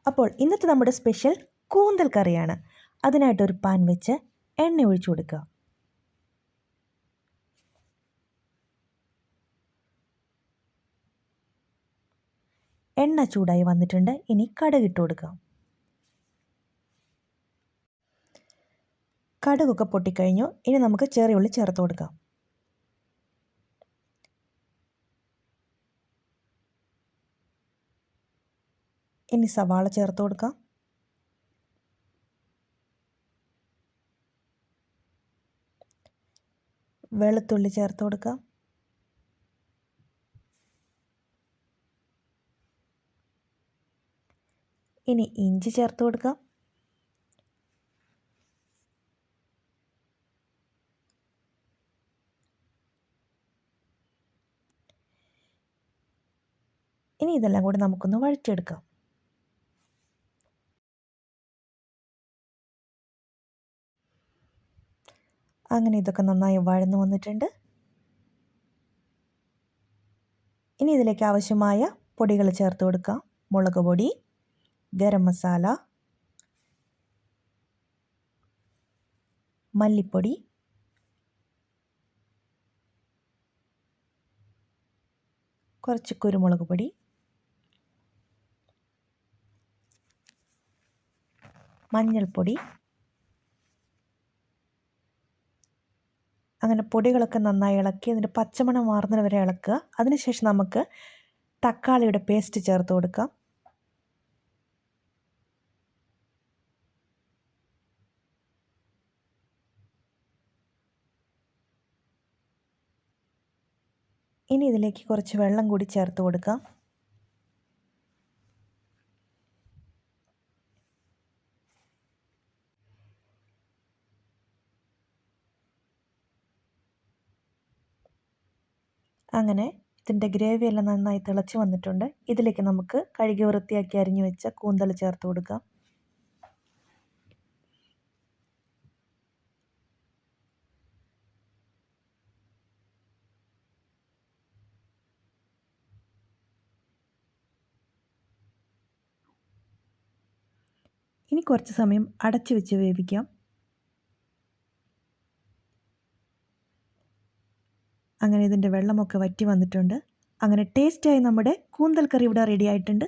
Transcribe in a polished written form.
അപ്പോൾ ഇന്നത്തെ നമ്മുടെ സ്പെഷ്യൽ കൂന്തൽ കറിയാണ്. അതിനായിട്ടൊരു പാൻ വെച്ച് എണ്ണ ഒഴിച്ചു കൊടുക്കുക. എണ്ണ ചൂടായി വന്നിട്ടുണ്ട്. ഇനി കടുകിട്ട് കൊടുക്കാം. കടുകൊക്കെ പൊട്ടിക്കഴിഞ്ഞു. ഇനി നമുക്ക് ചെറിയ ഉള്ളി ചേർത്ത് കൊടുക്കാം. ഇനി സവാള ചേർത്ത് കൊടുക്കാം. വെളുത്തുള്ളി ചേർത്ത് കൊടുക്കാം. ഇനി ഇഞ്ചി ചേർത്ത് കൊടുക്കാം. ഇനി ഇതെല്ലാം കൂടി നമുക്കൊന്ന് വഴറ്റിയെടുക്കാം. അങ്ങനെ ഇതൊക്കെ നന്നായി വഴന്നു വന്നിട്ടുണ്ട്. ഇനി ഇതിലേക്ക് ആവശ്യമായ പൊടികൾ ചേർത്ത് കൊടുക്കാം. മുളക് പൊടി, ഗരം മസാല, മല്ലിപ്പൊടി, കുറച്ച് കുരുമുളക് പൊടി, മഞ്ഞൾപ്പൊടി. അങ്ങനെ പൊടികളൊക്കെ നന്നായി ഇളക്കി അതിൻ്റെ പച്ചമണം മാറുന്നത് വരെ ഇളക്കുക. അതിനുശേഷം നമുക്ക് തക്കാളിയുടെ പേസ്റ്റ് ചേർത്ത് കൊടുക്കാം. ഇനി ഇതിലേക്ക് കുറച്ച് വെള്ളം കൂടി ചേർത്ത് കൊടുക്കാം. അങ്ങനെ ഇതിൻ്റെ ഗ്രേവി എല്ലാം നന്നായി തിളച്ച് വന്നിട്ടുണ്ട്. ഇതിലേക്ക് നമുക്ക് കഴുകി വൃത്തിയാക്കി അരിഞ്ഞു വെച്ച കൂന്തൽ ചേർത്ത് കൊടുക്കാം. ഇനി കുറച്ച് സമയം അടച്ചു വെച്ച് വേവിക്കാം. അങ്ങനെ ഇതിൻ്റെ വെള്ളമൊക്കെ വറ്റി വന്നിട്ടുണ്ട്. അങ്ങനെ ടേസ്റ്റിയായി നമ്മുടെ കൂന്തൽ കറി ഇവിടെ റെഡി ആയിട്ടുണ്ട്.